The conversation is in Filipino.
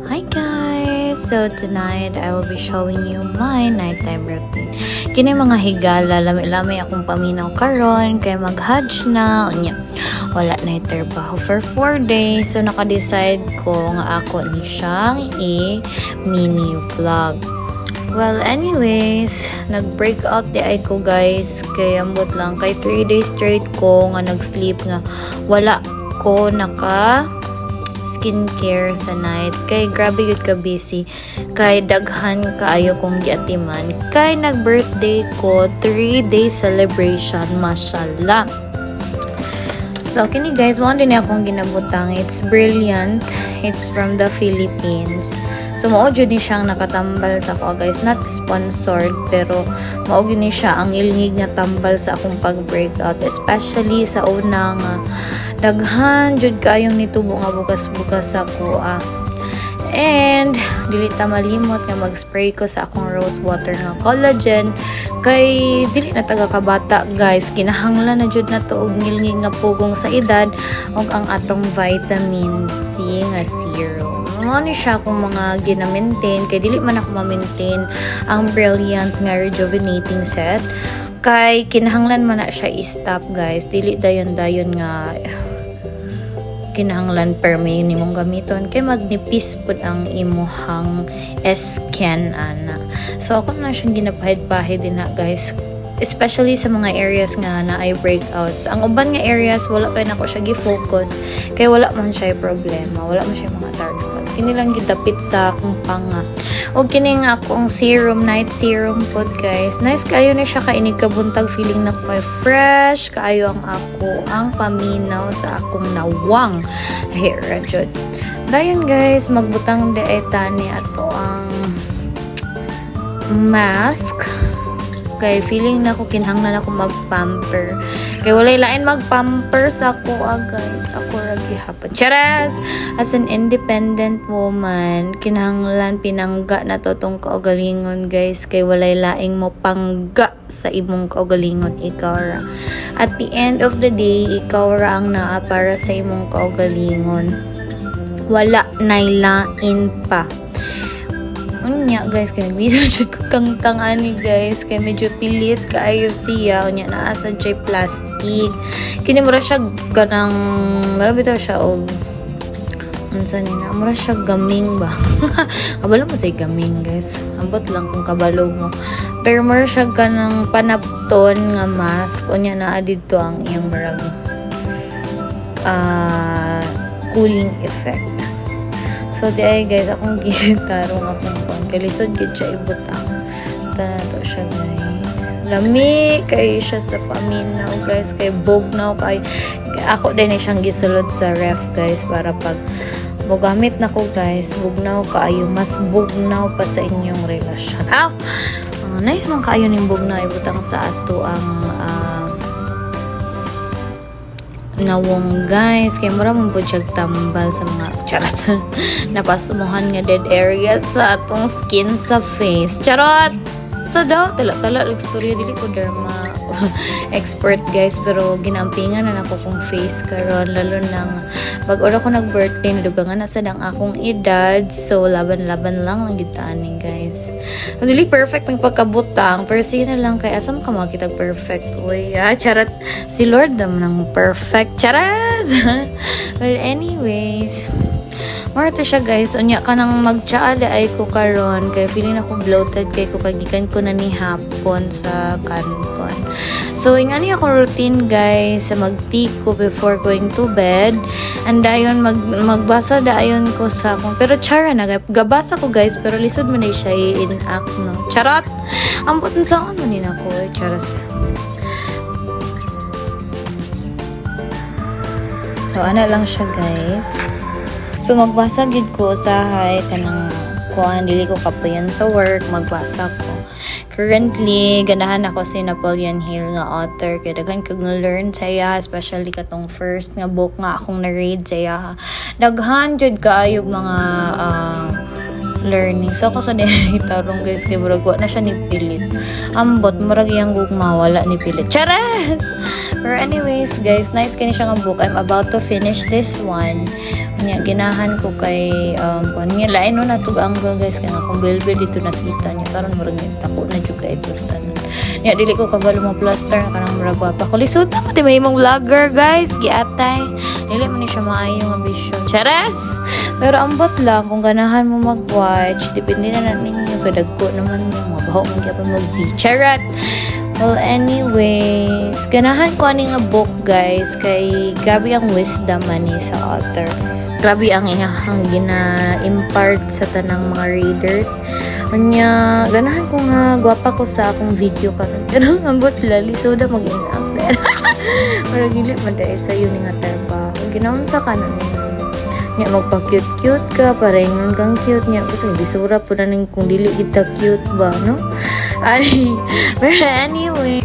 Hi guys! So tonight, I will be showing you my nighttime routine. Kini mga higala, lami-lami akong paminaw karon kay mag-hajj na. Unya, wala na trabaho for 4 days. So naka-decide ko nga ako ni siyang i-mini vlog. Well, anyways, nag-break out di ay ko guys. Kay ambot lang, kay 3 days straight ko nga nag-sleep nga. Wala ko naka skincare sa night kay grabe gud ka busy kay daghan kaayo kong giatiman kay nag-birthday ko 3 days celebration, mashallah. So kini guys, mo din akong ginabutang, it's brilliant, it's from the Philippines. So mao jud ni siyang nakatambal sa ako guys, not sponsored pero mao gini siya ang ilngig nga tambal sa akong pag-breakout, especially sa unang daghan jud kayong nitubo nga bukas-bukas ako and dili ta malimot nga mag-spray ko sa akong rose water nga collagen kay dili na taga kabata guys, kinahanglan na jud na to og ngilngig nga pugong sa edad ug ang atong vitamin C nga serum. Mao ni siya akong mga gina-maintain kay dili man ako ma-maintain ang brilliant nga rejuvenating set kay kinahanglan man na siya i-stop guys, dili dayon-dayon nga kinahanglan per may nimong gamiton kay magnipis pud ang imuhang skin ana. So ako na siyang ginapahid-pahid din na guys, especially sa mga areas nga na ay breakouts. Ang uban nga areas wala pa nako siya gi-focus kay wala man siya problema, wala man siya mga dark spots. Kini lang gidapit sa akong panga. O kini nga akong serum, night serum pod guys. Nice kayo na siya kainig kabuntag, feeling na ko fresh kaayo ang ako ang paminaw sa akong nawang hair jud. Dayon guys, magbutang de ay tani ato ang mask kay feeling na ako kinahanglan ako mag-pamper kay walay lain mag-pamper sa ako guys, ako ra gihapon. Charas! As an independent woman, kinahanglan pinangga na to tong kaugalingon guys kay walay laing mo pangga sa imong kaugalingon, ikaw ra. At the end of the day, ikaw ra ang naa para sa imong kaugalingon, wala nay lain pa. Unya guys, kaya nag-video jud ko kang ani guys kay medyo pilit kaayo siya. Unya naa sa jay plastic kini mura siya kanang marami daw siya og unsa ni na mura siya gaming ba. Kabalo mo say gaming guys, ambot lang kung kabalo mo, pero mura siya kanang panapton nga mask. Unya naa didto ang iyang marag cooling effect. So di ay guys, akong gitarong akong pang kalisod gid siya ibutang. Tana to siya guys, lami kay siya sa paminaw guys kay bugnaw kay ako din siyang gisulod sa ref guys para pag mogamit na ko guys, bugnaw kaayo, mas bugnaw pa sa inyong relasyon. Nice man kaayo ning bugnaw ibutang sa ato ang nawong guys kay mura man po siya tambal sa mga charot napasumuhan nga dead area sa atong skin sa face. Charot! So daw tala like story, dili ko derma expert guys pero ginampingan na nako kong face karon, lalo nang bag-ora ko nag-birthday nadugangan na sa dang akong edad, so laban-laban lang ang gitaaning guys. Dili perfect ang pagkabutang pero sige na lang kay asam ka makita perfect uy charot, si Lord naman ang perfect charas. Well anyways, more to siya guys. Unya ka nang magtsaada ay ko karon kay feeling ako bloated kay ko kagikan ko na ni hapon sa kanton. So ingani ako routine guys sa mag-tea ko before going to bed, and dayon magbasa dayon ko sa akong, pero chara na gabasa ko guys pero lisod man na siya i-enact no. Charot! Ambot sa ano ni nako charas. So ana lang siya guys. So magbasa gid ko usahay kanang kuan, dili ko kapuyan sa work, magbasa ko. Currently ganahan ako si Napoleon Hill nga author kay daghan kag na-learn sa iya, especially katong first nga book nga akong na-read sa iya. Daghan jud kaayog mga learning. So ako sa tarong guys kay murag wa na siya ni pilit. Ambot murag iyang gugma wala ni pilit. Charas. Pero anyways guys, nice kani siya nga book. I'm about to finish this one. Nya ginahan ko kay niya lain no natug angle guys kay nga kung bilbil dito nakita niya karon murag tako na jud kay ito sa tanan. Nya dili ko kabalo mo plaster kanang murag pa ko lisod na pati may imong vlogger guys giatay. Dili man ni siya maayo nga vision. Charas. Pero ambot lang kung ganahan mo mag-watch, depende na ninyo kadagko naman mo mabaho man gyapon mo charat. Well, anyways, ganahan ko ani nga book guys kay grabe ang wisdom ani sa author. Grabe ang iyang gina-impart sa tanang mga readers. Kanya, ganahan ko nga gwapa ko sa akong video karon. Pero ambot lali so da mag-in-actor. Pero gili man dai sa yun nga trabaho. Ginaon sa kanon niya magpa-cute-cute ka, parengon kang cute niya. Kasi bisura po na kung dili kita cute ba, no? Ay, but anyway,